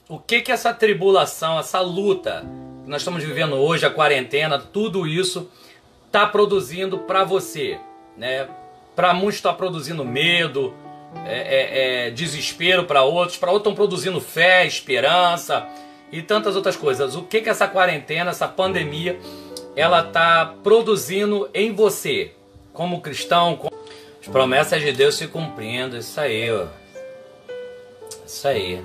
O que essa tribulação, essa luta que nós estamos vivendo hoje, a quarentena, tudo isso está produzindo para você, né? Para muitos está produzindo medo, desespero, para outros estão produzindo fé, esperança e tantas outras coisas. O que essa quarentena, essa pandemia, ela está produzindo em você, como cristão? As promessas de Deus se cumprindo, isso aí, ó. Isso aí.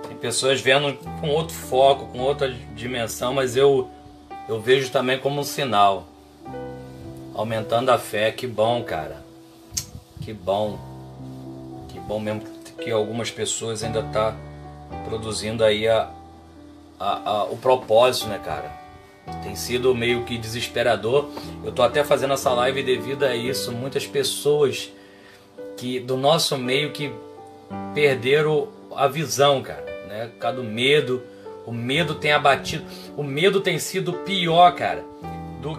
Tem pessoas vendo com outro foco, com outra dimensão, mas eu vejo também como um sinal. Aumentando a fé, que bom, cara. Que bom. Que bom mesmo que algumas pessoas ainda tá produzindo aí o propósito, né, cara? Tem sido meio que desesperador. Eu tô até fazendo essa live devido a isso. Muitas pessoas do nosso meio que perderam a visão, cara, né? Por causa do medo. O medo tem abatido. O medo tem sido pior, cara, do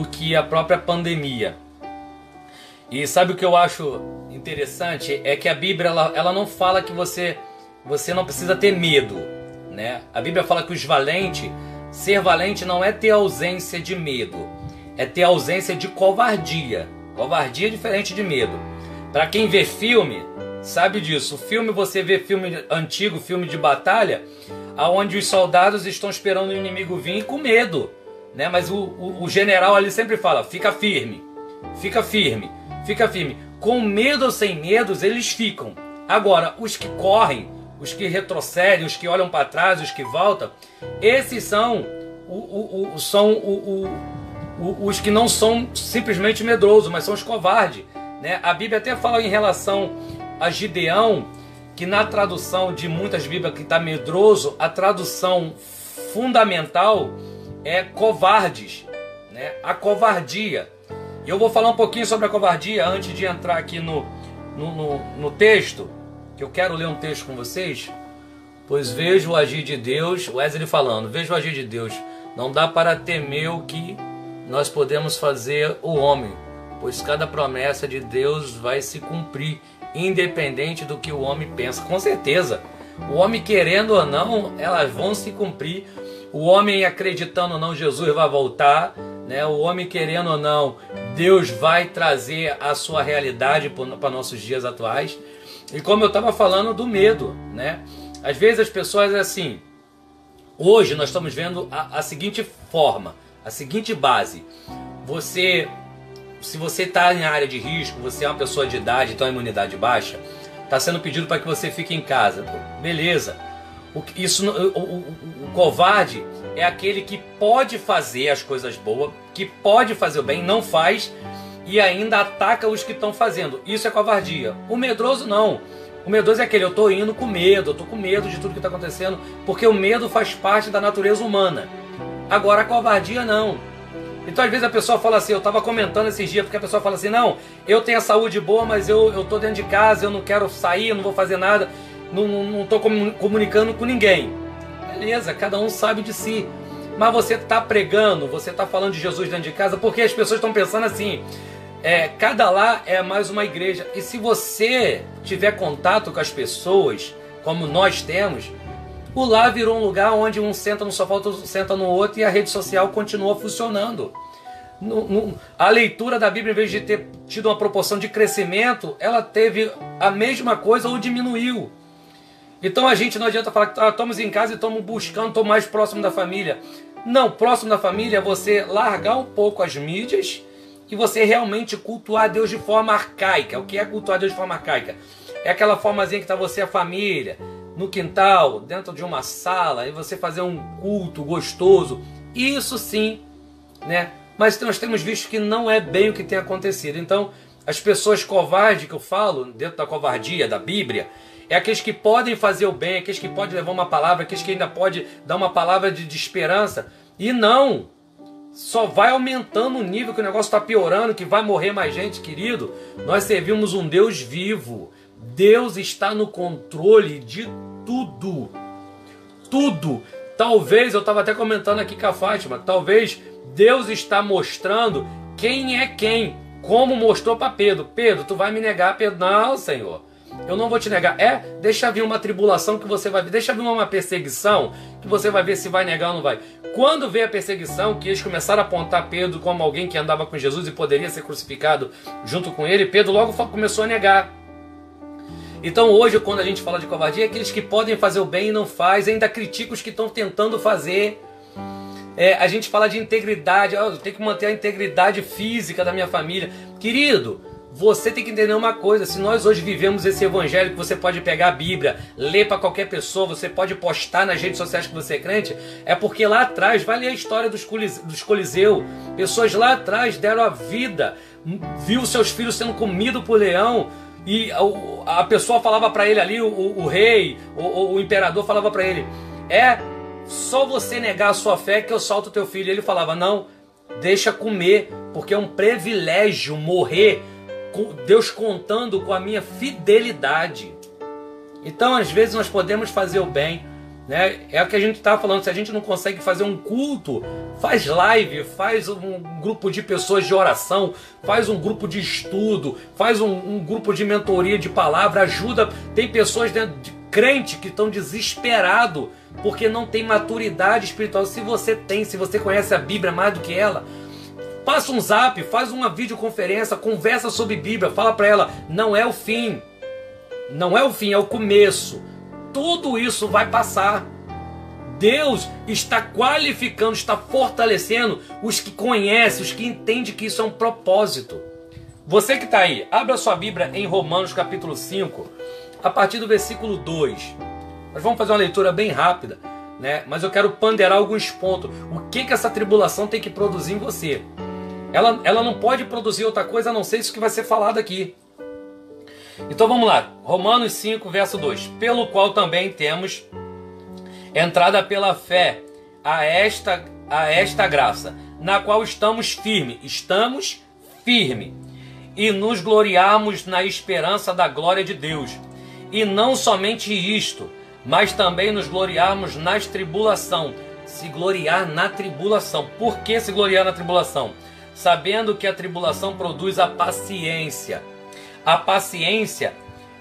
que a própria pandemia. E sabe o que eu acho interessante? É que a Bíblia ela não fala que você não precisa ter medo, né? A Bíblia fala que ser valente não é ter ausência de medo, é ter ausência de covardia. Covardia é diferente de medo. Para quem vê filme, sabe disso. Você vê filme antigo, filme de batalha, aonde os soldados estão esperando o inimigo vir com medo, né? Mas o general ali sempre fala: fica firme, fica firme, fica firme. Com medo ou sem medos, eles ficam. Agora, os que correm, os que retrocedem, os que olham para trás, os que voltam, esses são os que não são simplesmente medrosos, mas são os covardes, né? A Bíblia até fala em relação a Gideão, que na tradução de muitas Bíblias que está medroso, a tradução fundamental é covardes, né? A covardia. E eu vou falar um pouquinho sobre a covardia antes de entrar aqui no texto, que eu quero ler um texto com vocês. Pois vejo o agir de Deus, Wesley falando, vejo o agir de Deus, não dá para temer o que nós podemos fazer o homem, pois cada promessa de Deus vai se cumprir, independente do que o homem pensa. Com certeza, o homem querendo ou não, elas vão se cumprir. O homem acreditando ou não, Jesus vai voltar, né? O homem querendo ou não, Deus vai trazer a sua realidade para nossos dias atuais. E como eu estava falando do medo, né? Às vezes as pessoas assim, hoje nós estamos vendo a seguinte forma, a seguinte base. Se você está em área de risco, você é uma pessoa de idade, então a imunidade baixa, está sendo pedido para que você fique em casa. Beleza. O covarde é aquele que pode fazer as coisas boas, que pode fazer o bem, não faz e ainda ataca os que estão fazendo. Isso é covardia. O medroso não. O medroso é aquele: eu estou indo com medo, eu estou com medo de tudo que está acontecendo, porque o medo faz parte da natureza humana. Agora a covardia não. Então às vezes a pessoa fala assim, eu estava comentando esses dias, porque a pessoa fala assim: não, eu tenho a saúde boa, mas eu estou dentro de casa, eu não quero sair, eu não vou fazer nada, não estou comunicando com ninguém. Beleza, cada um sabe de si. Mas você está pregando, você está falando de Jesus dentro de casa, porque as pessoas estão pensando assim, cada lar é mais uma igreja. E se você tiver contato com as pessoas, como nós temos, o lar virou um lugar onde um senta no sofá, outro senta no outro, e a rede social continua funcionando. A leitura da Bíblia, em vez de ter tido uma proporção de crescimento, ela teve a mesma coisa ou diminuiu. Então a gente não adianta falar que estamos em casa e estamos buscando, estamos mais próximo da família. Não, próximo da família é você largar um pouco as mídias e você realmente cultuar Deus de forma arcaica. O que é cultuar Deus de forma arcaica? É aquela formazinha que está você e a família, no quintal, dentro de uma sala, e você fazer um culto gostoso. Isso sim, né? Mas nós temos visto que não é bem o que tem acontecido. Então, as pessoas covardes que eu falo, dentro da covardia da Bíblia, é aqueles que podem fazer o bem, aqueles que podem levar uma palavra, aqueles que ainda podem dar uma palavra de esperança. E não! Só vai aumentando o nível, que o negócio está piorando, que vai morrer mais gente, querido. Nós servimos um Deus vivo. Deus está no controle de tudo. Tudo. Talvez, eu estava até comentando aqui com a Fátima, talvez Deus está mostrando quem é quem, como mostrou para Pedro. Pedro, tu vai me negar? Pedro, não, Senhor. eu não vou te negar. Deixa vir uma tribulação que você vai ver, deixa vir uma perseguição que você vai ver se vai negar ou não vai. Quando veio a perseguição, que eles começaram a apontar Pedro como alguém que andava com Jesus e poderia ser crucificado junto com ele, Pedro logo começou a negar. Então hoje, quando a gente fala de covardia, é aqueles que podem fazer o bem e não faz, ainda critica os que estão tentando fazer. A gente fala de integridade, eu tenho que manter a integridade física da minha família. Querido, você tem que entender uma coisa, se nós hoje vivemos esse evangelho que você pode pegar a Bíblia, ler para qualquer pessoa, você pode postar nas redes sociais que você é crente, é porque lá atrás, vai ler a história dos Coliseu, pessoas lá atrás deram a vida, viu seus filhos sendo comidos por leão, e a pessoa falava para ele ali, o rei, o imperador falava para ele, só você negar a sua fé que eu solto teu filho. Ele falava, não, deixa comer, porque é um privilégio morrer, Deus contando com a minha fidelidade. Então às vezes nós podemos fazer o bem, né? É o que a gente está falando, se a gente não consegue fazer um culto, faz live, faz um grupo de pessoas de oração, faz um grupo de estudo, faz um grupo de mentoria de palavra, ajuda. Tem pessoas dentro de crente que estão desesperados porque não tem maturidade espiritual. Se você tem, se você conhece a Bíblia mais do que ela, passa um zap, faz uma videoconferência, conversa sobre Bíblia, fala para ela, não é o fim, não é o fim, é o começo. Tudo isso vai passar. Deus está qualificando, está fortalecendo os que conhecem, os que entendem que isso é um propósito. Você que está aí, abra sua Bíblia em Romanos capítulo 5, a partir do versículo 2. Nós vamos fazer uma leitura bem rápida, né? Mas eu quero ponderar alguns pontos. O que essa tribulação tem que produzir em você? Ela não pode produzir outra coisa a não ser isso que vai ser falado aqui. Então vamos lá, Romanos 5, verso 2. Pelo qual também temos entrada pela fé a esta graça, na qual estamos firme, e nos gloriarmos na esperança da glória de Deus. E não somente isto, mas também nos gloriarmos nas tribulação. Se gloriar na tribulação. Por que se gloriar na tribulação? Sabendo que a tribulação produz a paciência. A paciência,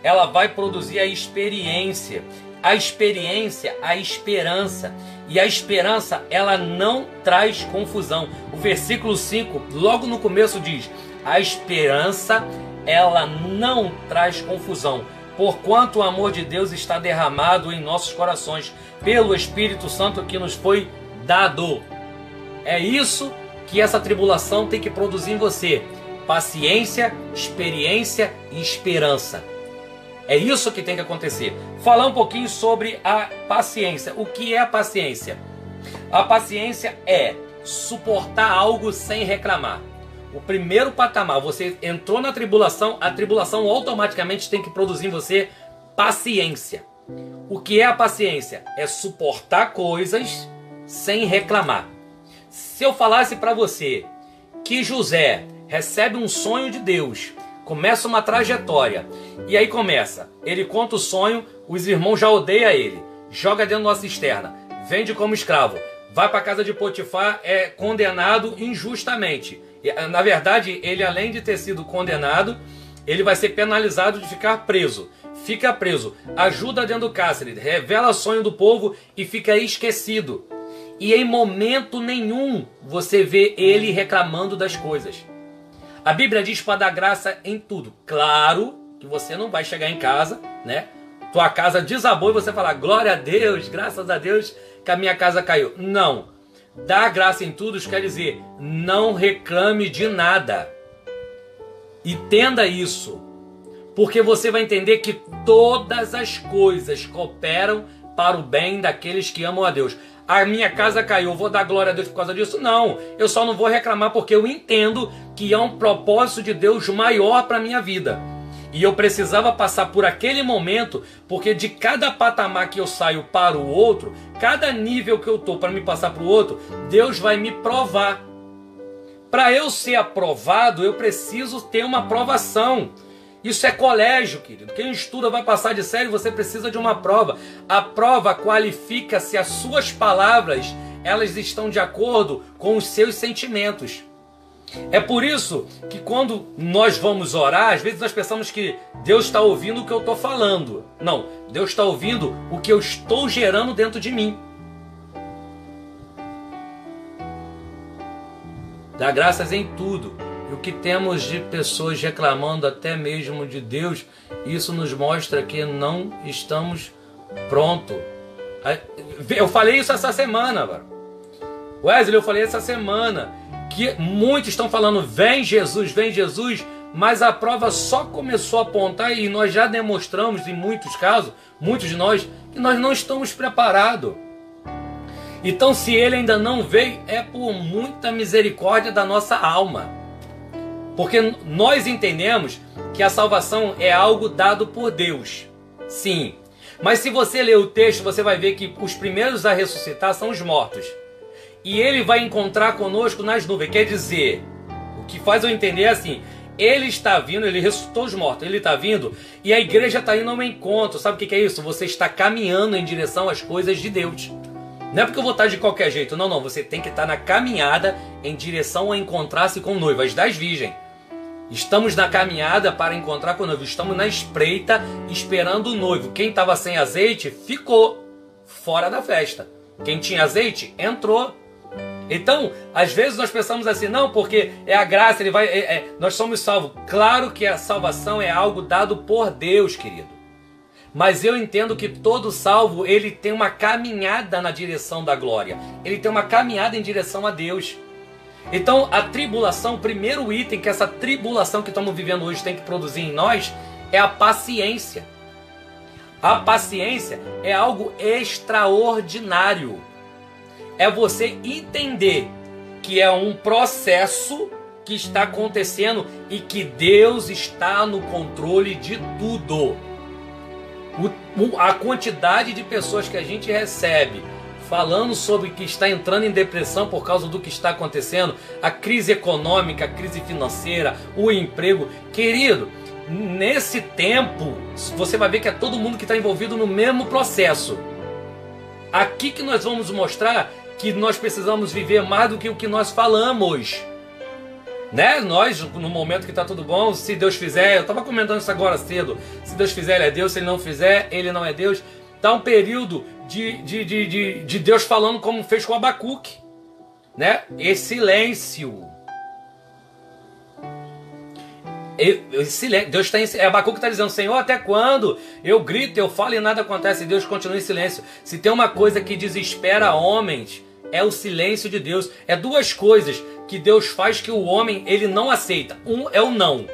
ela vai produzir a experiência. A experiência, a esperança. E a esperança, ela não traz confusão. O versículo 5, logo no começo diz, a esperança, ela não traz confusão. Porquanto o amor de Deus está derramado em nossos corações, pelo Espírito Santo que nos foi dado. É isso que essa tribulação tem que produzir em você. Paciência, experiência e esperança. É isso que tem que acontecer. Falar um pouquinho sobre a paciência. O que é a paciência? A paciência é suportar algo sem reclamar. O primeiro patamar, você entrou na tribulação, a tribulação automaticamente tem que produzir em você paciência. O que é a paciência? É suportar coisas sem reclamar. Se eu falasse para você que José recebe um sonho de Deus, começa uma trajetória, e aí começa, ele conta o sonho, os irmãos já odeiam ele, joga dentro de uma cisterna, vende como escravo, vai para a casa de Potifar, é condenado injustamente. Na verdade, ele além de ter sido condenado, ele vai ser penalizado de ficar preso. Fica preso, ajuda dentro do cárcere, revela sonho do povo e fica esquecido. E em momento nenhum você vê ele reclamando das coisas. A Bíblia diz para dar graça em tudo. Claro que você não vai chegar em casa, né? Tua casa desabou e você falar, glória a Deus, graças a Deus que a minha casa caiu. Não. Dar graça em tudo quer dizer, não reclame de nada. Entenda isso. Porque você vai entender que todas as coisas cooperam para o bem daqueles que amam a Deus. A minha casa caiu, eu vou dar glória a Deus por causa disso? Não, eu só não vou reclamar porque eu entendo que há um propósito de Deus maior para a minha vida. E eu precisava passar por aquele momento, porque de cada patamar que eu saio para o outro, cada nível que eu estou para me passar para o outro, Deus vai me provar. Para eu ser aprovado, eu preciso ter uma aprovação. Isso é colégio, querido. Quem estuda vai passar de série, você precisa de uma prova. A prova qualifica se as suas palavras elas estão de acordo com os seus sentimentos. É por isso que quando nós vamos orar, às vezes nós pensamos que Deus está ouvindo o que eu estou falando. Não, Deus está ouvindo o que eu estou gerando dentro de mim. Dá graças em tudo. E o que temos de pessoas reclamando até mesmo de Deus, isso nos mostra que não estamos prontos. Eu falei isso essa semana, Wesley, eu falei essa semana que muitos estão falando vem Jesus, mas a prova só começou a apontar e nós já demonstramos em muitos casos, muitos de nós, que nós não estamos preparados. Então, se ele ainda não veio, é por muita misericórdia da nossa alma. Porque nós entendemos que a salvação é algo dado por Deus. Sim. Mas se você ler o texto, você vai ver que os primeiros a ressuscitar são os mortos. E ele vai encontrar conosco nas nuvens. Quer dizer, o que faz eu entender é assim, ele está vindo, ele ressuscitou os mortos, ele está vindo e a igreja está indo ao encontro. Sabe o que é isso? Você está caminhando em direção às coisas de Deus. Não é porque eu vou estar de qualquer jeito, não, você tem que estar na caminhada em direção a encontrar-se com o noivo, as 10 virgens. Estamos na caminhada para encontrar com o noivo, estamos na espreita esperando o noivo. Quem estava sem azeite ficou fora da festa. Quem tinha azeite entrou. Então, às vezes nós pensamos assim, não, porque é a graça, ele vai, nós somos salvos. Claro que a salvação é algo dado por Deus, querido. Mas eu entendo que todo salvo, ele tem uma caminhada na direção da glória. Ele tem uma caminhada em direção a Deus. Então, a tribulação, o primeiro item que essa tribulação que estamos vivendo hoje tem que produzir em nós é a paciência. A paciência é algo extraordinário. É você entender que é um processo que está acontecendo e que Deus está no controle de tudo. A quantidade de pessoas que a gente recebe falando sobre que está entrando em depressão por causa do que está acontecendo, a crise econômica, a crise financeira, o emprego. Querido, nesse tempo, você vai ver que é todo mundo que está envolvido no mesmo processo. Aqui que nós vamos mostrar que nós precisamos viver mais do que o que nós falamos. Né? Nós, no momento que está tudo bom, se Deus fizer, eu estava comentando isso agora cedo, se Deus fizer, Ele é Deus, se Ele não fizer, Ele não é Deus. Está um período de Deus falando como fez com Abacuque, né? Esse silêncio. Deus está em Abacuque está dizendo, Senhor, até quando? Eu grito, eu falo e nada acontece, e Deus continua em silêncio. Se tem uma coisa que desespera homens, é o silêncio de Deus. É duas coisas que Deus faz que o homem ele não aceita. Um é o não.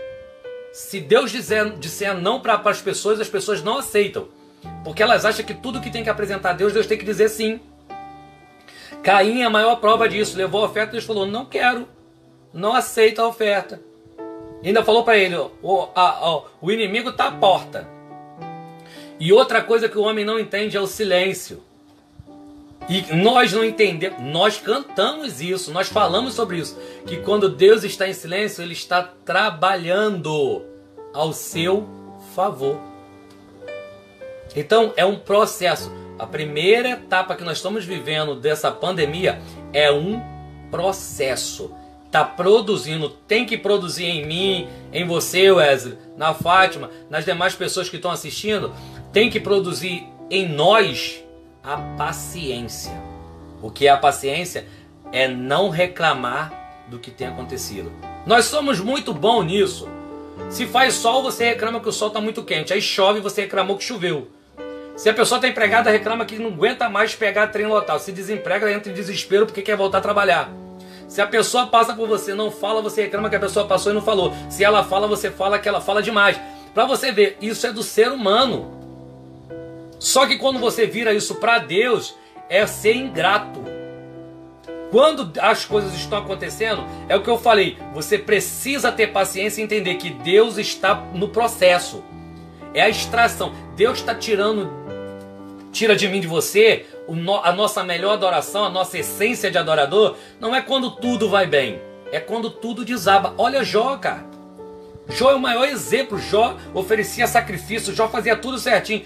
Se Deus disser não para as pessoas não aceitam. Porque elas acham que tudo que tem que apresentar a Deus, Deus tem que dizer sim. Caim é a maior prova disso. Levou a oferta e Deus falou, não quero. Não aceita a oferta. E ainda falou para ele, o inimigo está à porta. E outra coisa que o homem não entende é o silêncio. E nós não entendemos, nós cantamos isso, nós falamos sobre isso, que quando Deus está em silêncio, Ele está trabalhando ao seu favor. Então é um processo. A primeira etapa que nós estamos vivendo dessa pandemia é um processo. Está produzindo, tem que produzir em mim, em você, Wesley, na Fátima, nas demais pessoas que estão assistindo, tem que produzir em nós a paciência. O que é a paciência? É não reclamar do que tem acontecido. Nós somos muito bons nisso. Se faz sol, você reclama que o sol está muito quente. Aí chove, você reclamou que choveu. Se a pessoa está empregada, reclama que não aguenta mais pegar trem lotado. Se desemprega, entra em desespero porque quer voltar a trabalhar. Se a pessoa passa por você, não fala, você reclama que a pessoa passou e não falou. Se ela fala, você fala que ela fala demais. Para você ver, isso é do ser humano. Só que quando você vira isso para Deus, é ser ingrato. Quando as coisas estão acontecendo, é o que eu falei, você precisa ter paciência e entender que Deus está no processo. É a extração. Deus está tira de mim, de você, a nossa melhor adoração, a nossa essência de adorador, não é quando tudo vai bem, é quando tudo desaba. Olha Jó, cara. Jó é o maior exemplo. Jó oferecia sacrifício, Jó fazia tudo certinho.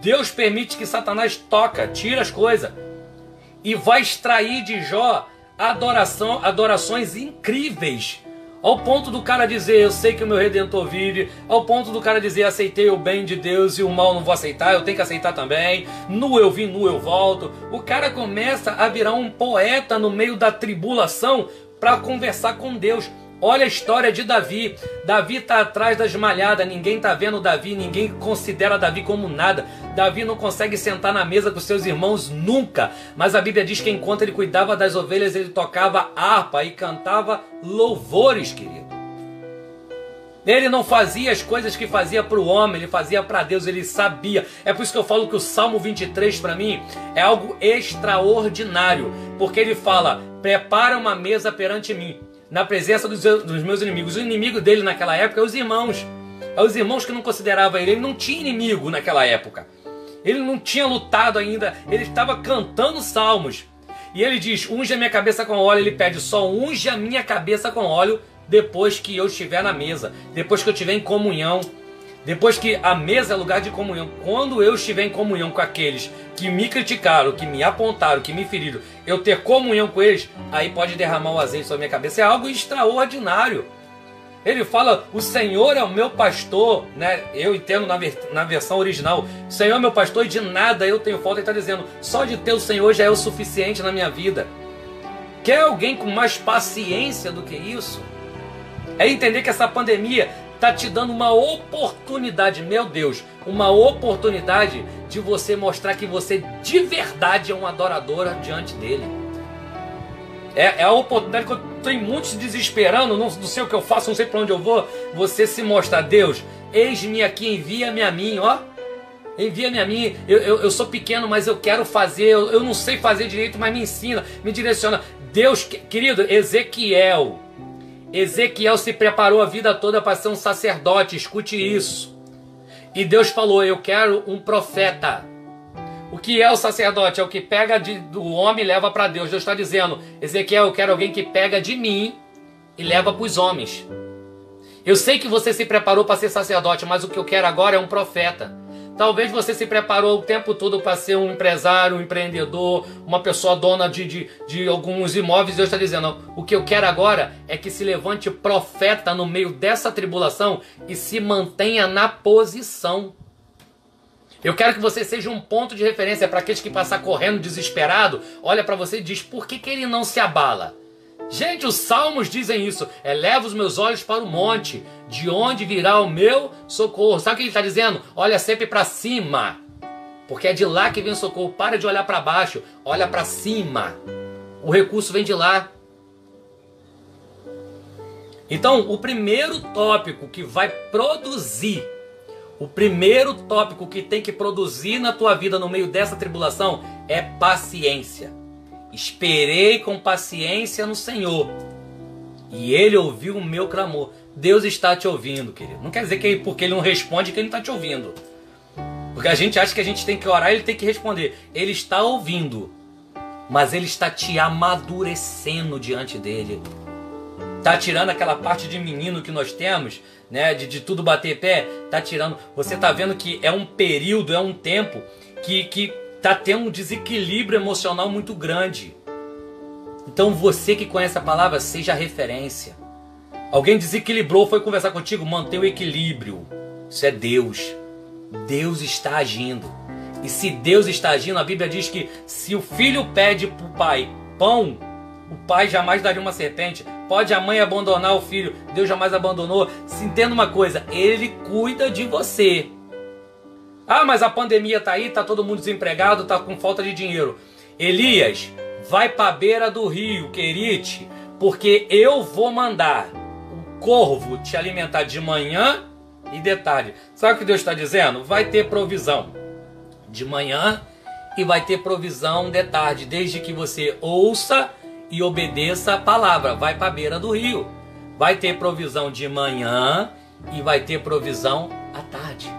Deus permite que Satanás tira as coisas e vai extrair de Jó adorações incríveis. Ao ponto do cara dizer, eu sei que o meu Redentor vive. Ao ponto do cara dizer, aceitei o bem de Deus e o mal não vou aceitar, eu tenho que aceitar também. Nu eu vim, nu eu volto. O cara começa a virar um poeta no meio da tribulação para conversar com Deus. Olha a história de Davi. Davi está atrás das malhadas, ninguém está vendo Davi, ninguém considera Davi como nada. Davi não consegue sentar na mesa com seus irmãos nunca. Mas a Bíblia diz que enquanto ele cuidava das ovelhas, ele tocava harpa e cantava louvores, querido. Ele não fazia as coisas que fazia para o homem, ele fazia para Deus, ele sabia. É por isso que eu falo que o Salmo 23 para mim é algo extraordinário. Porque ele fala, prepara uma mesa perante mim, na presença dos meus inimigos. O inimigo dele naquela época é os irmãos. É os irmãos que não consideravam ele. Ele não tinha inimigo naquela época. Ele não tinha lutado ainda. Ele estava cantando salmos. E ele diz, unge a minha cabeça com óleo. Ele pede, só unge a minha cabeça com óleo depois que eu estiver na mesa. Depois que eu estiver em comunhão. Depois que a mesa é lugar de comunhão. Quando eu estiver em comunhão com aqueles que me criticaram, que me apontaram, que me feriram, eu ter comunhão com eles, aí pode derramar o azeite sobre a minha cabeça. É algo extraordinário. Ele fala, o Senhor é o meu pastor, né? Eu entendo na versão original, o Senhor é meu pastor e de nada eu tenho falta. Ele está dizendo, só de ter o Senhor já é o suficiente na minha vida. Quer alguém com mais paciência do que isso? É entender que essa pandemia está te dando uma oportunidade, meu Deus, uma oportunidade de você mostrar que você de verdade é uma adoradora diante dele. É a oportunidade que eu tenho muitos desesperando, não sei o que eu faço, não sei para onde eu vou. Você se mostra, Deus, eis-me aqui, envia-me a mim, ó. Envia-me a mim, eu sou pequeno, mas eu quero fazer, eu não sei fazer direito, mas me ensina, me direciona. Deus, querido, Ezequiel se preparou a vida toda para ser um sacerdote, escute isso. E Deus falou, eu quero um profeta. O que é o sacerdote? É o que pega do homem e leva para Deus. Deus está dizendo, Ezequiel, eu quero alguém que pega de mim e leva para os homens. Eu sei que você se preparou para ser sacerdote, mas o que eu quero agora é um profeta. Talvez você se preparou o tempo todo para ser um empresário, um empreendedor, uma pessoa dona de alguns imóveis. Deus está dizendo, o que eu quero agora é que se levante profeta no meio dessa tribulação e se mantenha na posição. Eu quero que você seja um ponto de referência para aqueles que passar correndo desesperado, olha para você e diz, por que ele não se abala? Gente, os salmos dizem isso. Eleva os meus olhos para o monte, de onde virá o meu socorro. Sabe o que ele está dizendo? Olha sempre para cima, porque é de lá que vem o socorro. Para de olhar para baixo, olha para cima. O recurso vem de lá. Então, o primeiro tópico que vai produzir, o primeiro tópico que tem que produzir na tua vida no meio dessa tribulação é paciência. Esperei com paciência no Senhor e Ele ouviu o meu clamor. Deus está te ouvindo, querido. Não quer dizer que porque Ele não responde que Ele não está te ouvindo. Porque a gente acha que a gente tem que orar e Ele tem que responder. Ele está ouvindo, mas Ele está te amadurecendo diante dEle. Está tirando aquela parte de menino que nós temos, né, de tudo bater pé. Está tirando. Você está vendo que é um período, é um tempo que está tendo um desequilíbrio emocional muito grande. Então você que conhece a palavra, seja referência. Alguém desequilibrou, foi conversar contigo, mantenha o equilíbrio. Isso é Deus. Deus está agindo. E se Deus está agindo, a Bíblia diz que se o filho pede para o pai pão, o pai jamais daria uma serpente. Pode a mãe abandonar o filho, Deus jamais abandonou. Se entenda uma coisa, Ele cuida de você. Ah, mas a pandemia está aí, está todo mundo desempregado, está com falta de dinheiro. Elias, vai para a beira do rio, Querite, porque eu vou mandar o corvo te alimentar de manhã e de tarde. Sabe o que Deus está dizendo? Vai ter provisão de manhã e vai ter provisão de tarde, desde que você ouça e obedeça a palavra. Vai para a beira do rio. Vai ter provisão de manhã e vai ter provisão à tarde.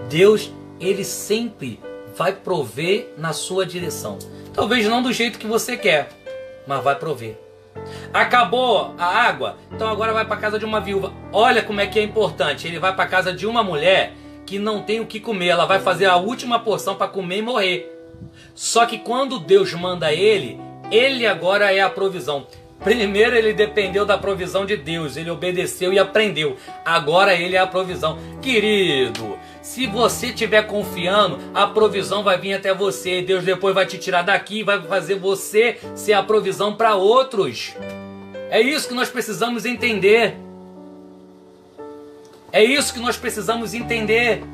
Deus, Ele sempre vai prover na sua direção. Talvez não do jeito que você quer, mas vai prover. Acabou a água, então agora vai para casa de uma viúva. Olha como é que é importante. Ele vai para casa de uma mulher que não tem o que comer. Ela vai fazer a última porção para comer e morrer. Só que quando Deus manda ele, Ele agora é a provisão. Primeiro ele dependeu da provisão de Deus, ele obedeceu e aprendeu. Agora ele é a provisão. Querido, se você estiver confiando, a provisão vai vir até você. Deus depois vai te tirar daqui e vai fazer você ser a provisão para outros. É isso que nós precisamos entender. É isso que nós precisamos entender.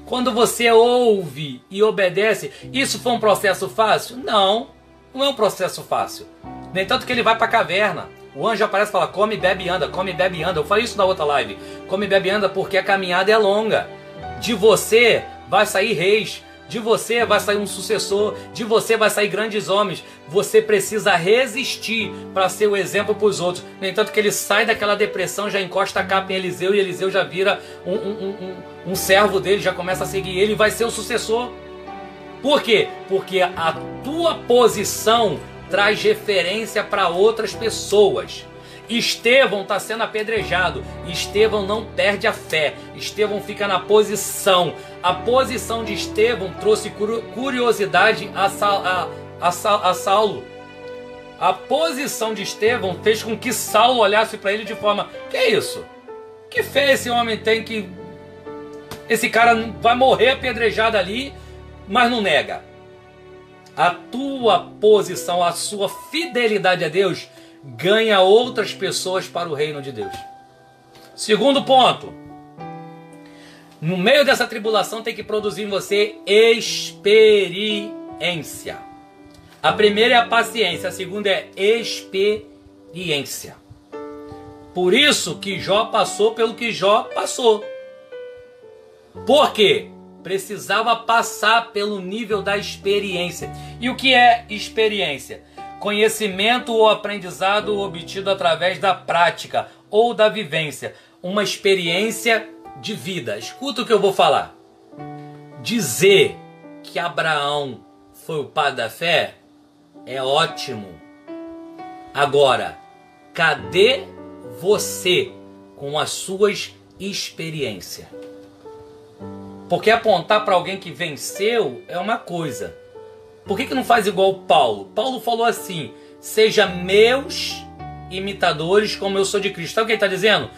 Quando você ouve e obedece, isso foi um processo fácil? Não, não é um processo fácil. Nem tanto que ele vai para a caverna. O anjo aparece e fala, come, bebe e anda, come, bebe e anda. Eu falei isso na outra live. Come, bebe e anda porque a caminhada é longa. De você vai sair reis. De você vai sair um sucessor. De você vai sair grandes homens. Você precisa resistir para ser o exemplo para os outros. Nem tanto que ele sai daquela depressão, já encosta a capa em Eliseu. E Eliseu já vira um servo dele, já começa a seguir ele e vai ser o sucessor. Por quê? Porque a tua posição traz referência para outras pessoas. Estevão está sendo apedrejado. Estevão não perde a fé. Estevão fica na posição. A posição de Estevão trouxe curiosidade a Saulo. A posição de Estevão fez com que Saulo olhasse para ele de forma: que é isso? Que fé esse homem tem que... Esse cara vai morrer apedrejado ali, mas não nega. A tua posição, a sua fidelidade a Deus ganha outras pessoas para o reino de Deus. Segundo ponto. No meio dessa tribulação tem que produzir em você experiência. A primeira é a paciência, a segunda é experiência. Por isso que Jó passou pelo que Jó passou. Por quê? Precisava passar pelo nível da experiência. E o que é experiência? Conhecimento ou aprendizado obtido através da prática ou da vivência. Uma experiência de vida. Escuta o que eu vou falar. Dizer que Abraão foi o pai da fé é ótimo. Agora, cadê você com as suas experiências? Porque apontar para alguém que venceu é uma coisa. Por que não faz igual Paulo? Paulo falou assim: seja meus imitadores como eu sou de Cristo. Sabe o que ele está dizendo?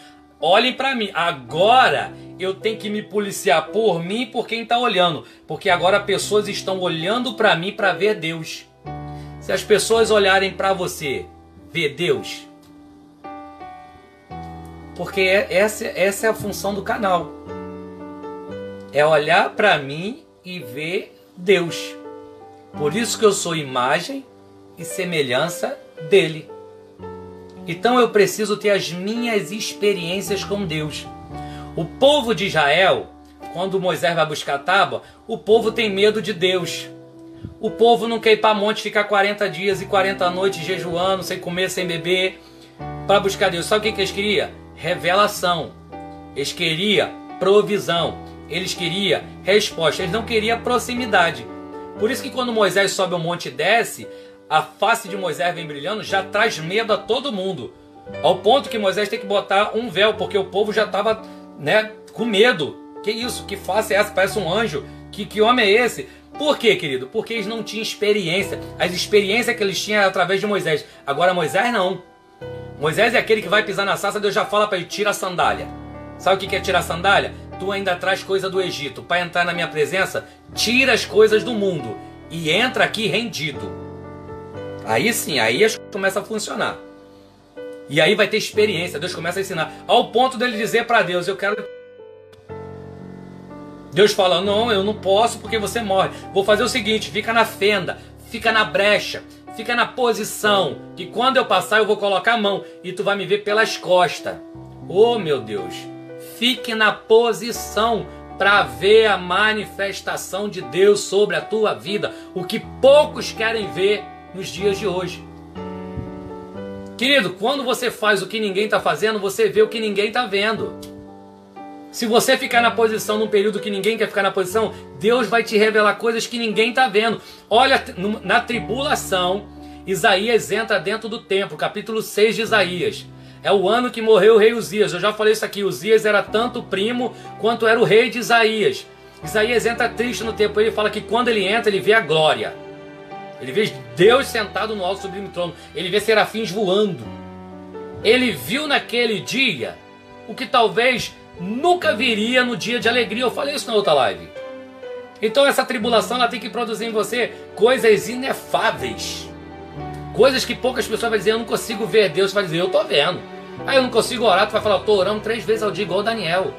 Olhem para mim. Agora eu tenho que me policiar por mim e por quem está olhando. Porque agora pessoas estão olhando para mim para ver Deus. Se as pessoas olharem para você, ver Deus. Porque essa é a função do canal. É olhar para mim e ver Deus. Por isso que eu sou imagem e semelhança dele. Então eu preciso ter as minhas experiências com Deus. O povo de Israel, quando Moisés vai buscar a tábua, o povo tem medo de Deus. O povo não quer ir para monte, ficar 40 dias e 40 noites jejuando, sem comer, sem beber, para buscar Deus. Sabe o que eles queriam? Revelação. Eles queriam provisão. Eles queriam resposta. Eles não queriam proximidade. Por isso que quando Moisés sobe o monte e desce, a face de Moisés vem brilhando, já traz medo a todo mundo. Ao ponto que Moisés tem que botar um véu, porque o povo já estava, com medo. Que isso? Que face é essa? Parece um anjo. Que homem é esse? Por quê, querido? Porque eles não tinham experiência. As experiências que eles tinham eram através de Moisés. Agora Moisés não. Moisés é aquele que vai pisar na sarça, Deus já fala para ele: tira a sandália. Sabe o que é tirar a sandália? Tu ainda traz coisa do Egito. Para entrar na minha presença, tira as coisas do mundo e entra aqui rendido. Aí sim, aí as coisas começam a funcionar. E aí vai ter experiência. Deus começa a ensinar. Ao ponto dele dizer para Deus: eu quero... Deus fala: não, eu não posso porque você morre. Vou fazer o seguinte: fica na fenda, fica na brecha, fica na posição, que quando eu passar eu vou colocar a mão e tu vai me ver pelas costas. Oh meu Deus, fique na posição para ver a manifestação de Deus sobre a tua vida, o que poucos querem ver nos dias de hoje. Querido, quando você faz o que ninguém está fazendo, você vê o que ninguém está vendo. Se você ficar na posição num período que ninguém quer ficar na posição, Deus vai te revelar coisas que ninguém está vendo. Olha, na tribulação, Isaías entra dentro do templo, capítulo 6 de Isaías. É o ano que morreu o rei Uzias. Eu já falei isso aqui. Uzias era tanto primo quanto era o rei de Isaías. Isaías entra triste no templo. Ele fala que quando ele entra, ele vê a glória. Ele vê Deus sentado no alto sublime trono. Ele vê serafins voando. Ele viu naquele dia o que talvez nunca viria no dia de alegria. Eu falei isso na outra live. Então essa tribulação ela tem que produzir em você coisas inefáveis. Coisas que poucas pessoas vão dizer, eu não consigo ver Deus. Você vai dizer, eu estou vendo. Ah, eu não consigo orar. Tu vai falar, eu estou orando 3 vezes ao dia, igual o Daniel.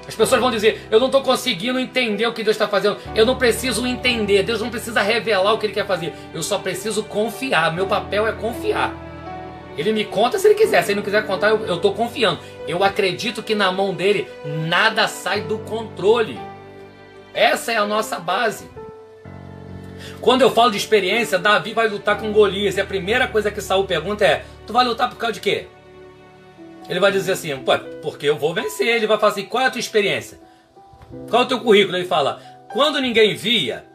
As pessoas vão dizer, eu não estou conseguindo entender o que Deus está fazendo. Eu não preciso entender. Deus não precisa revelar o que Ele quer fazer. Eu só preciso confiar. Meu papel é confiar. Ele me conta se Ele quiser. Se Ele não quiser contar, eu estou confiando. Eu acredito que na mão dEle nada sai do controle. Essa é a nossa base. Quando eu falo de experiência, Davi vai lutar com Golias. E a primeira coisa que Saul pergunta é, tu vai lutar por causa de quê? Ele vai dizer assim, pô, porque eu vou vencer. Ele vai falar assim, qual é a tua experiência? Qual é o teu currículo? Ele fala, quando ninguém via,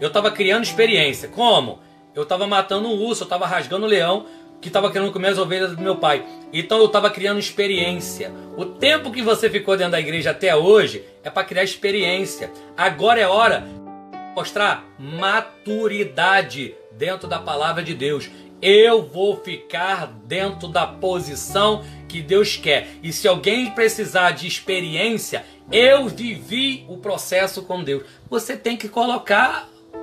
eu estava criando experiência. Como? Eu estava matando um urso, eu estava rasgando um leão que estava querendo comer as ovelhas do meu pai. Então eu estava criando experiência. O tempo que você ficou dentro da igreja até hoje é para criar experiência. Agora é hora de mostrar maturidade dentro da palavra de Deus. Eu vou ficar dentro da posição que Deus quer. E se alguém precisar de experiência, eu vivi o processo com Deus. Você tem que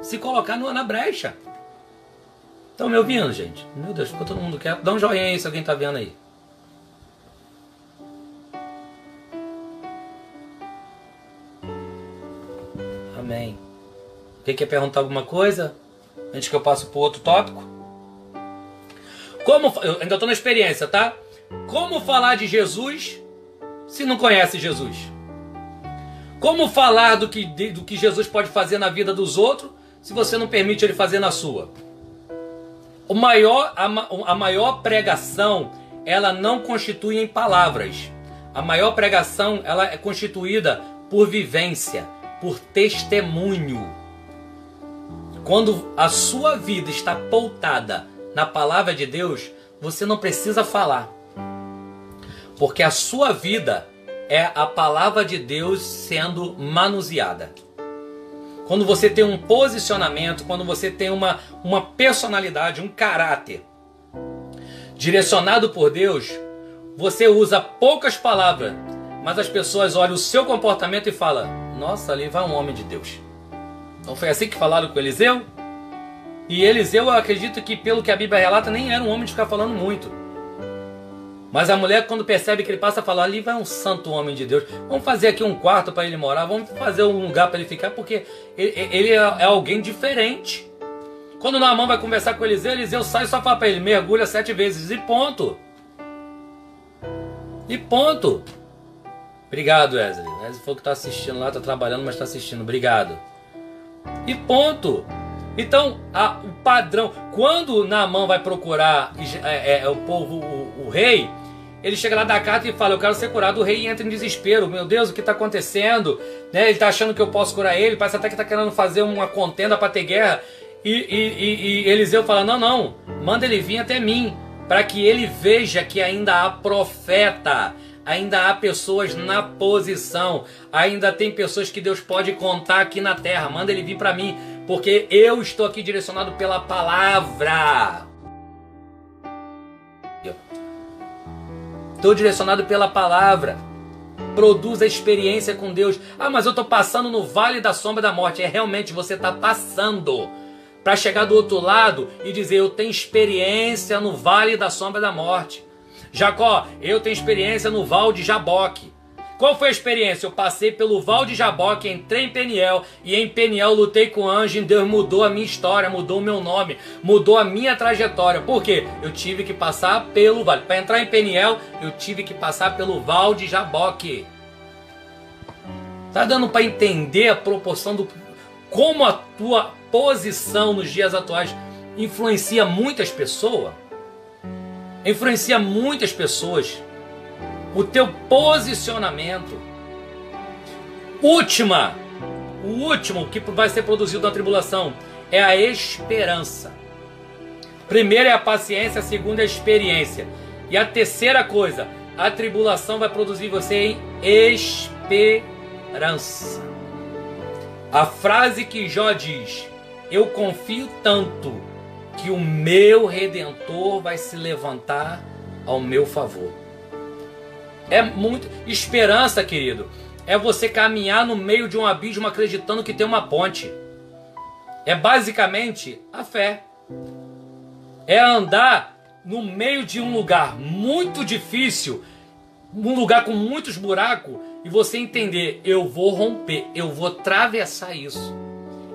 se colocar na brecha. Estão me ouvindo, gente? Meu Deus, ficou todo mundo quieto. Dá um joinha aí se alguém está vendo aí. Amém. Quem quer perguntar alguma coisa? Antes que eu passe para o outro tópico? Eu ainda estou na experiência, tá? Como falar de Jesus se não conhece Jesus? Como falar do que Jesus pode fazer na vida dos outros se você não permite Ele fazer na sua? A maior pregação, ela não constitui em palavras. A maior pregação, ela é constituída por vivência, por testemunho. Quando a sua vida está pautada na palavra de Deus, você não precisa falar. Porque a sua vida é a palavra de Deus sendo manuseada. Quando você tem um posicionamento, quando você tem uma personalidade, um caráter direcionado por Deus, você usa poucas palavras, mas as pessoas olham o seu comportamento e falam, nossa, ali vai um homem de Deus. Então foi assim que falaram com Eliseu? E Eliseu, eu acredito que pelo que a Bíblia relata, nem era um homem de ficar falando muito. Mas a mulher, quando percebe que ele passa a falar, ali vai um santo homem de Deus. Vamos fazer aqui um quarto para ele morar, vamos fazer um lugar para ele ficar, porque ele é alguém diferente. Quando Naamã vai conversar com Eliseu, Eliseu sai e só fala para ele, mergulha 7 vezes e ponto. E ponto. Obrigado, Wesley. Wesley falou que está assistindo lá, está trabalhando, mas está assistindo. Obrigado. E ponto. Então, o padrão, quando Naamã vai procurar o povo, o rei, ele chega lá da carta e fala, eu quero ser curado. O rei entra em desespero, meu Deus, o que está acontecendo? Né? Ele está achando que eu posso curar ele, parece até que está querendo fazer uma contenda para ter guerra. E Eliseu fala, não, manda ele vir até mim, para que ele veja que ainda há profeta, ainda há pessoas na posição, ainda tem pessoas que Deus pode contar aqui na terra, manda ele vir para mim, porque eu estou aqui direcionado pela palavra. Estou direcionado pela palavra. Produz a experiência com Deus. Ah, mas eu estou passando no vale da sombra da morte. Realmente você está passando para chegar do outro lado e dizer, eu tenho experiência no vale da sombra da morte. Jacó, eu tenho experiência no val de Jaboque. Qual foi a experiência? Eu passei pelo val de Jaboque, entrei em Peniel, e em Peniel lutei com o anjo, e Deus mudou a minha história, mudou o meu nome, mudou a minha trajetória. Por quê? Eu tive que passar pelo vale. Para entrar em Peniel, eu tive que passar pelo val de Jaboque. Tá dando para entender a proporção do... Como a tua posição nos dias atuais influencia muitas pessoas? Influencia muitas pessoas. O teu posicionamento. O último que vai ser produzido na tribulação é a esperança. Primeiro é a paciência, a segunda é a experiência. E a terceira coisa, a tribulação vai produzir você em esperança. A frase que Jó diz, eu confio tanto que o meu Redentor vai se levantar ao meu favor. É muito esperança, querido. É você caminhar no meio de um abismo acreditando que tem uma ponte. É basicamente a fé. É andar no meio de um lugar muito difícil, um lugar com muitos buracos, e você entender, eu vou romper, eu vou atravessar isso.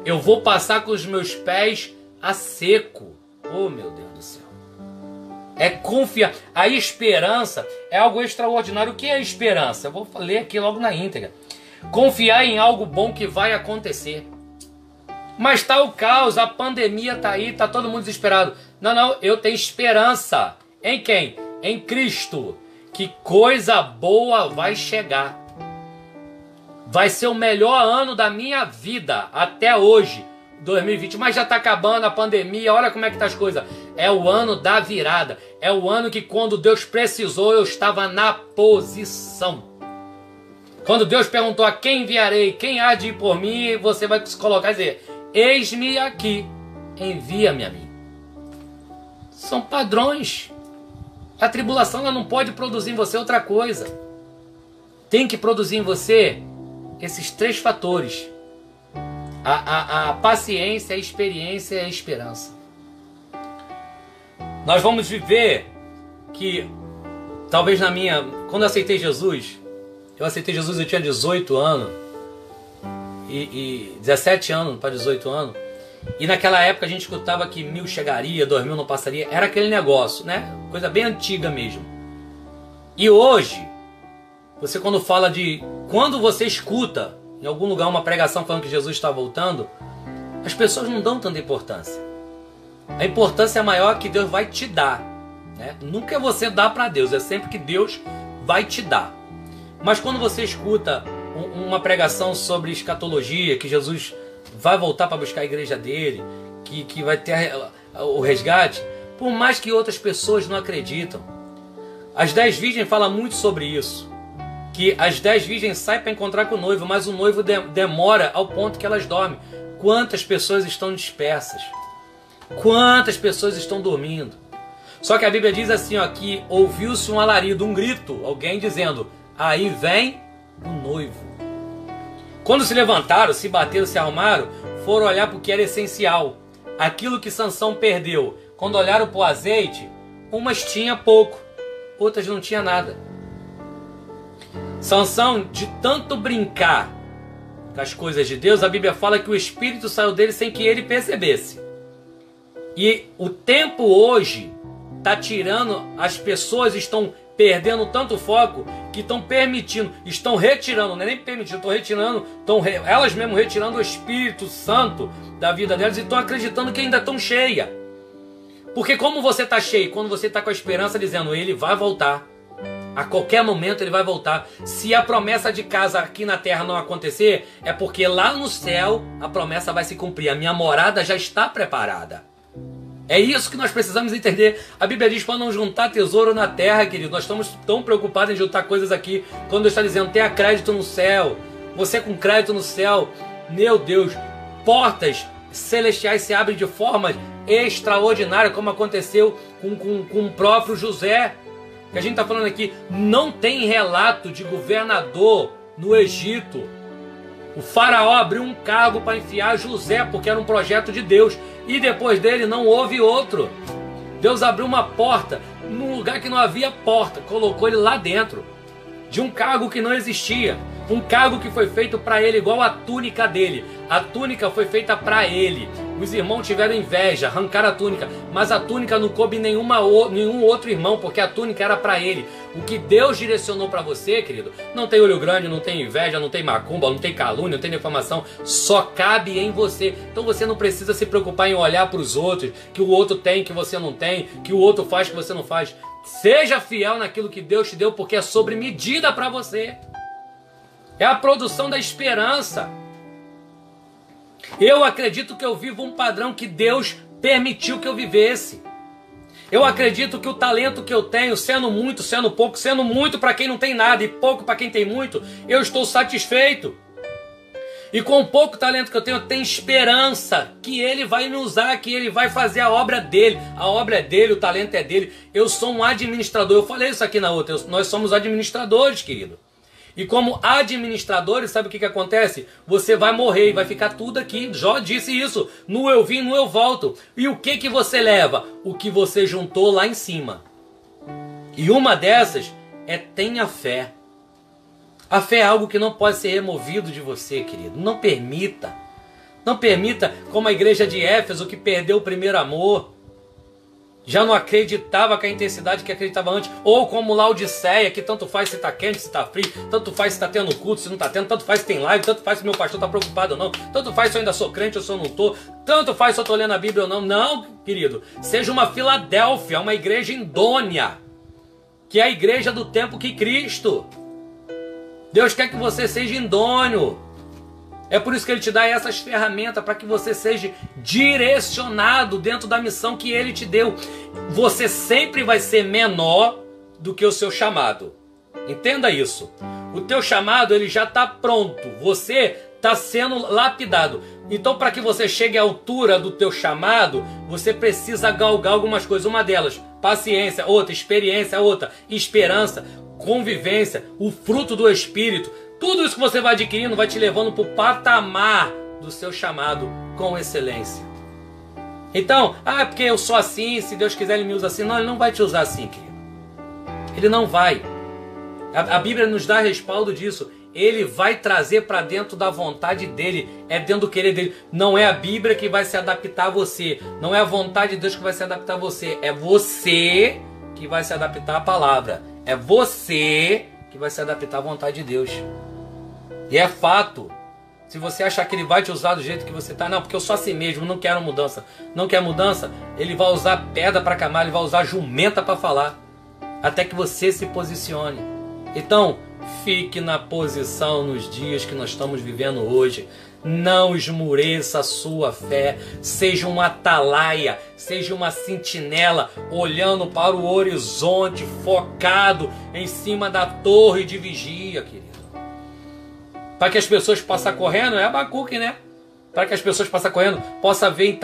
Eu vou passar com os meus pés a seco. Oh, meu Deus do céu. É confiar. A esperança é algo extraordinário. O que é esperança? Eu vou ler aqui logo na íntegra. Confiar em algo bom que vai acontecer. Mas tá o caos, a pandemia tá aí, tá todo mundo desesperado. Não, eu tenho esperança. Em quem? Em Cristo. Que coisa boa vai chegar. Vai ser o melhor ano da minha vida até hoje, 2020. Mas já tá acabando a pandemia, olha como é que tá as coisas. É o ano da virada. É o ano que quando Deus precisou, eu estava na posição. Quando Deus perguntou a quem enviarei, quem há de ir por mim, você vai se colocar e dizer, eis-me aqui, envia-me a mim. São padrões. A tribulação ela não pode produzir em você outra coisa. Tem que produzir em você esses três fatores. A paciência, a experiência e a esperança. Nós vamos viver que, talvez quando eu aceitei Jesus, eu tinha 18 anos, e 17 anos para 18 anos, e naquela época a gente escutava que 1000 chegaria, 2000 não passaria, era aquele negócio, né? Coisa bem antiga mesmo. E hoje, você quando fala quando você escuta em algum lugar uma pregação falando que Jesus está voltando, as pessoas não dão tanta importância. A importância maior que Deus vai te dar, né? Nunca é você dar para Deus, é sempre que Deus vai te dar. Mas quando você escuta uma pregação sobre escatologia, que Jesus vai voltar para buscar a igreja dele, que vai ter o resgate, por mais que outras pessoas não acreditam. As 10 virgens falam muito sobre isso. Que as 10 virgens saem para encontrar com o noivo, mas o noivo demora ao ponto que elas dormem. Quantas pessoas estão dispersas? Quantas pessoas estão dormindo? Só que a Bíblia diz assim, ó, que ouviu-se um alarido, um grito, alguém dizendo, aí vem o noivo. Quando se levantaram, se bateram, se arrumaram, foram olhar para o que era essencial. Aquilo que Sansão perdeu. Quando olharam para o azeite, umas tinha pouco, outras não tinha nada. Sansão, de tanto brincar com as coisas de Deus, a Bíblia fala que o espírito saiu dele sem que ele percebesse. E o tempo hoje está tirando, as pessoas estão perdendo tanto foco que estão permitindo, estão retirando, não é nem permitindo, estão retirando, elas mesmas retirando o Espírito Santo da vida delas e estão acreditando que ainda estão cheias. Porque como você está cheio? Quando você está com a esperança dizendo, ele vai voltar. A qualquer momento ele vai voltar. Se a promessa de casa aqui na terra não acontecer, é porque lá no céu a promessa vai se cumprir. A minha morada já está preparada. É isso que nós precisamos entender. A Bíblia diz para não juntar tesouro na terra, querido. Nós estamos tão preocupados em juntar coisas aqui, quando Deus está dizendo, tenha crédito no céu. Você com crédito no céu, meu Deus, portas celestiais se abrem de forma extraordinária, como aconteceu com o próprio José. Que a gente está falando aqui, não tem relato de governador no Egito. O faraó abriu um cargo para enfiar José, porque era um projeto de Deus. E depois dele não houve outro. Deus abriu uma porta num lugar que não havia porta. Colocou ele lá dentro. De um cargo que não existia. Um cargo que foi feito para ele igual a túnica dele. A túnica foi feita para ele. Os irmãos tiveram inveja, arrancaram a túnica. Mas a túnica não coube nenhum outro irmão, porque a túnica era para ele. O que Deus direcionou para você, querido, não tem olho grande, não tem inveja, não tem macumba, não tem calúnia, não tem difamação. Só cabe em você. Então você não precisa se preocupar em olhar para os outros, que o outro tem, que você não tem, que o outro faz, que você não faz. Seja fiel naquilo que Deus te deu, porque é sobre medida para você. É a produção da esperança. Eu acredito que eu vivo um padrão que Deus permitiu que eu vivesse. Eu acredito que o talento que eu tenho, sendo muito, sendo pouco, sendo muito para quem não tem nada e pouco para quem tem muito, eu estou satisfeito. E com o pouco talento que eu tenho esperança que ele vai me usar, que ele vai fazer a obra dele. A obra é dele, o talento é dele. Eu sou um administrador. Eu falei isso aqui na outra. Nós somos administradores, querido. E como administradores, sabe o que acontece? Você vai morrer e vai ficar tudo aqui. Jó disse isso. No eu vim, no eu volto. E o que você leva? O que você juntou lá em cima. E uma dessas é tenha fé. A fé é algo que não pode ser removido de você, querido. Não permita. Não permita, como a igreja de Éfeso, que perdeu o primeiro amor. Já não acreditava com a intensidade que acreditava antes. Ou como Laodiceia, que tanto faz se está quente, se está frio. Tanto faz se está tendo culto, se não está tendo. Tanto faz se tem live, tanto faz se meu pastor está preocupado ou não. Tanto faz se eu ainda sou crente ou se eu não estou. Tanto faz se eu estou lendo a Bíblia ou não. Não, querido. Seja uma Filadélfia, uma igreja idônea. Que é a igreja do tempo que Cristo. Deus quer que você seja idôneo. É por isso que Ele te dá essas ferramentas para que você seja direcionado dentro da missão que Ele te deu. Você sempre vai ser menor do que o seu chamado. Entenda isso. O teu chamado ele já está pronto. Você está sendo lapidado. Então, para que você chegue à altura do teu chamado, você precisa galgar algumas coisas. Uma delas, paciência. Outra, experiência. Outra, esperança, convivência, o fruto do Espírito. Tudo isso que você vai adquirindo vai te levando para o patamar do seu chamado com excelência. Então, porque eu sou assim, se Deus quiser Ele me usa assim. Não, Ele não vai te usar assim, querido. Ele não vai. A Bíblia nos dá respaldo disso. Ele vai trazer para dentro da vontade dEle. É dentro do querer dEle. Não é a Bíblia que vai se adaptar a você. Não é a vontade de Deus que vai se adaptar a você. É você que vai se adaptar à palavra. É você que vai se adaptar à vontade de Deus. E é fato. Se você achar que Ele vai te usar do jeito que você está, não, porque eu sou assim mesmo, não quero mudança. Não quer mudança? Ele vai usar pedra para camar, Ele vai usar jumenta para falar. Até que você se posicione. Então, fique na posição nos dias que nós estamos vivendo hoje. Não esmureça a sua fé. Seja um atalaia, seja uma sentinela, olhando para o horizonte, focado em cima da torre de vigia, querido. Para que as pessoas possam correndo, é Abacuque, né? Para que as pessoas possam correndo, possa ver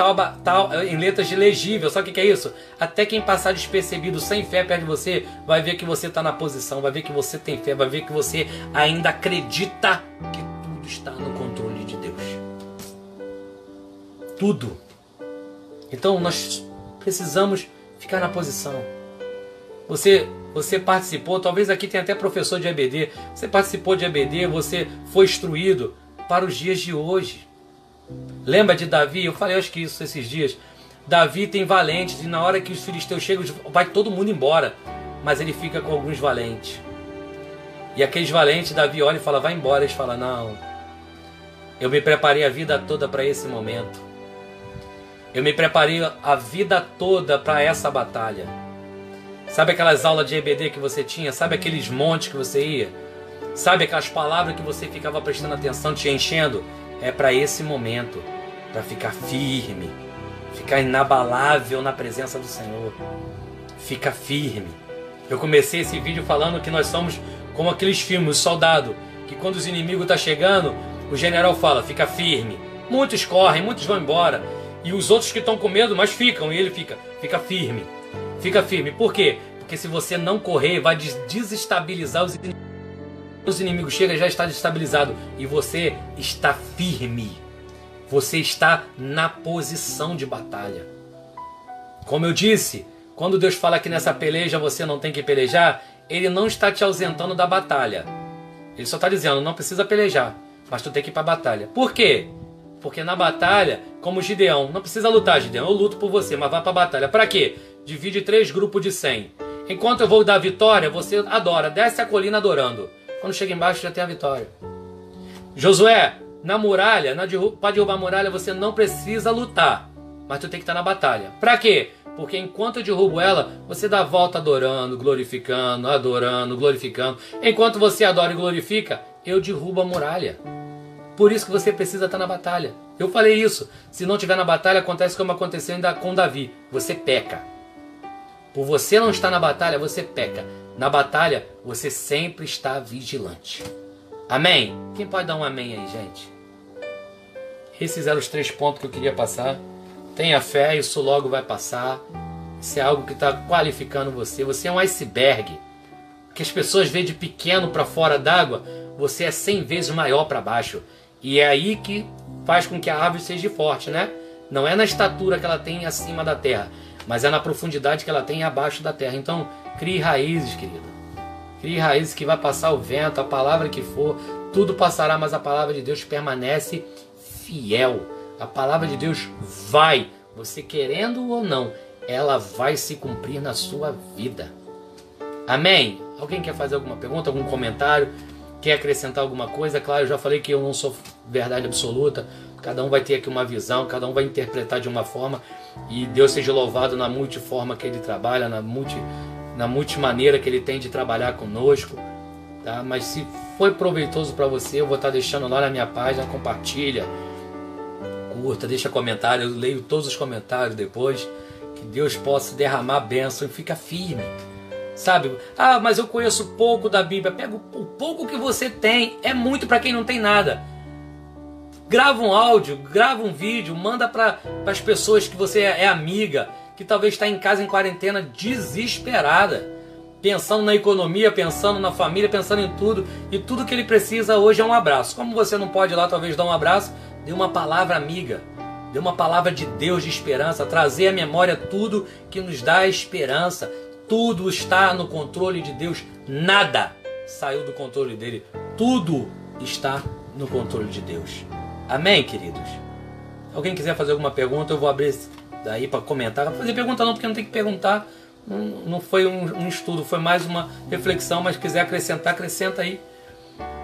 em letras legíveis. Sabe o que é isso? Até quem passar despercebido, sem fé perto de você, vai ver que você está na posição, vai ver que você tem fé, vai ver que você ainda acredita que tudo está no controle de Deus. Tudo. Então nós precisamos ficar na posição. Você participou, talvez aqui tenha até professor de EBD, você participou de EBD, você foi instruído para os dias de hoje. Lembra de Davi? Eu falei, acho que isso esses dias. Davi tem valentes e na hora que os filisteus chegam, vai todo mundo embora, mas ele fica com alguns valentes. E aqueles valentes, Davi olha e fala, vai embora. Eles falam, não, eu me preparei a vida toda para esse momento. Eu me preparei a vida toda para essa batalha. Sabe aquelas aulas de EBD que você tinha? Sabe aqueles montes que você ia? Sabe aquelas palavras que você ficava prestando atenção, te enchendo? É para esse momento, para ficar firme, ficar inabalável na presença do Senhor. Fica firme. Eu comecei esse vídeo falando que nós somos como aqueles filmes, o soldado, que quando os inimigos estão chegando, o general fala, fica firme. Muitos correm, muitos vão embora. E os outros que estão com medo, mas ficam. E ele fica firme. Fica firme. Por quê? Porque se você não correr, vai desestabilizar os inimigos. Os inimigos chegam, já está desestabilizado. E você está firme. Você está na posição de batalha. Como eu disse, quando Deus fala que nessa peleja você não tem que pelejar, Ele não está te ausentando da batalha. Ele só está dizendo, não precisa pelejar, mas tu tem que ir para a batalha. Por quê? Porque na batalha, como Gideão, não precisa lutar, Gideão, eu luto por você, mas vai para a batalha. Para quê? Divide 3 grupos de 100. Enquanto eu vou dar vitória, você adora, desce a colina adorando. Quando chega embaixo já tem a vitória. Josué, na muralha, para derrubar a muralha você não precisa lutar, mas tu tem que estar na batalha. Para quê? Porque enquanto eu derrubo ela, você dá a volta adorando, glorificando, adorando, glorificando. Enquanto você adora e glorifica, eu derrubo a muralha. Por isso que você precisa estar na batalha. Eu falei isso. Se não estiver na batalha, acontece como aconteceu ainda com Davi. Você peca. Por você não estar na batalha, você peca. Na batalha, você sempre está vigilante. Amém? Quem pode dar um amém aí, gente? Esses eram os 3 pontos que eu queria passar. Tenha fé, isso logo vai passar. Isso é algo que está qualificando você. Você é um iceberg. O que as pessoas veem de pequeno para fora d'água, você é 100 vezes maior para baixo. E é aí que faz com que a árvore seja forte, né? Não é na estatura que ela tem acima da terra, mas é na profundidade que ela tem abaixo da terra. Então, crie raízes, querido. Crie raízes que vai passar o vento, a palavra que for, tudo passará, mas a palavra de Deus permanece fiel. A palavra de Deus vai, você querendo ou não, ela vai se cumprir na sua vida. Amém? Alguém quer fazer alguma pergunta, algum comentário? Quer acrescentar alguma coisa? Claro, eu já falei que eu não sou verdade absoluta. Cada um vai ter aqui uma visão, cada um vai interpretar de uma forma. E Deus seja louvado na multiforma que Ele trabalha, na multimaneira que Ele tem de trabalhar conosco. Tá? Mas se foi proveitoso para você, eu vou estar deixando lá na minha página. Compartilha, curta, deixa comentário. Eu leio todos os comentários depois. Que Deus possa derramar bênção e fica firme. Sabe? Ah, mas eu conheço pouco da Bíblia. Pega o pouco que você tem. É muito para quem não tem nada. Grava um áudio, grava um vídeo, manda para as pessoas que você é amiga, que talvez está em casa em quarentena desesperada, pensando na economia, pensando na família, pensando em tudo. E tudo que ele precisa hoje é um abraço. Como você não pode ir lá talvez dar um abraço, dê uma palavra amiga. Dê uma palavra de Deus de esperança. Trazer à memória tudo que nos dá esperança. Tudo está no controle de Deus. Nada saiu do controle dele. Tudo está no controle de Deus. Amém, queridos? Se alguém quiser fazer alguma pergunta, eu vou abrir daí para comentar. Não vou fazer pergunta não, porque não tem que perguntar. Não foi um estudo, foi mais uma reflexão. Mas se quiser acrescentar, acrescenta aí.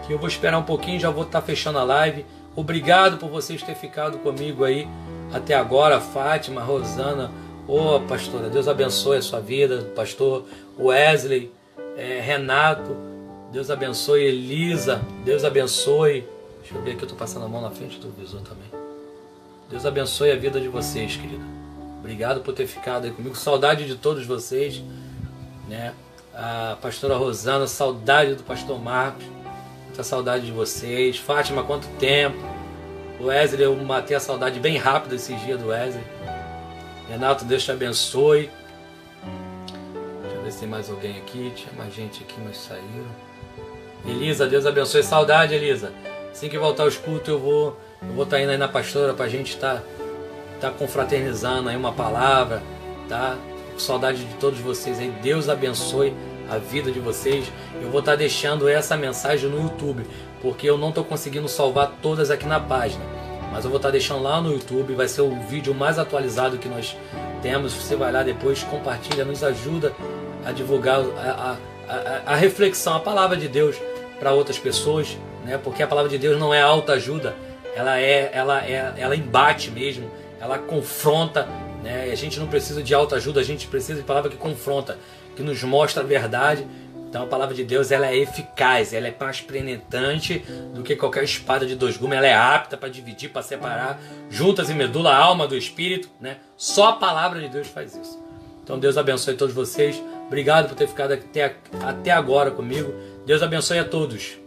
Que eu vou esperar um pouquinho, já vou estar fechando a live. Obrigado por vocês terem ficado comigo aí até agora. Fátima, Rosana, ô pastora, Deus abençoe a sua vida. Pastor Wesley, Renato, Deus abençoe. Elisa, Deus abençoe. Deixa eu ver aqui, eu estou passando a mão na frente do visor também. Deus abençoe a vida de vocês, querido. Obrigado por ter ficado aí comigo. Saudade de todos vocês, né? A pastora Rosana, saudade do pastor Marcos. Muita saudade de vocês. Fátima, quanto tempo. Wesley, eu matei a saudade bem rápido esses dias do Wesley. Renato, Deus te abençoe. Deixa eu ver se tem mais alguém aqui. Tinha mais gente aqui, mas saíram. Elisa, Deus abençoe. Saudade, Elisa. Assim que voltar ao escuto, eu vou estar indo aí na pastora pra gente estar confraternizando aí uma palavra, tá? Saudade de todos vocês aí. Deus abençoe a vida de vocês. Eu vou estar deixando essa mensagem no YouTube, porque eu não estou conseguindo salvar todas aqui na página, mas eu vou estar deixando lá no YouTube. Vai ser o vídeo mais atualizado que nós temos. Você vai lá depois, compartilha, nos ajuda a divulgar a reflexão, a palavra de Deus para outras pessoas, né? Porque a palavra de Deus não é autoajuda, ela embate mesmo, ela confronta, né? E a gente não precisa de autoajuda, a gente precisa de palavra que confronta, que nos mostra a verdade. Então a palavra de Deus, ela é eficaz, ela é mais penetrante do que qualquer espada de 2 gumes, ela é apta para dividir, para separar juntas e medula, a alma do espírito, né? Só a palavra de Deus faz isso. Então Deus abençoe todos vocês. Obrigado por ter ficado até agora comigo. Deus abençoe a todos.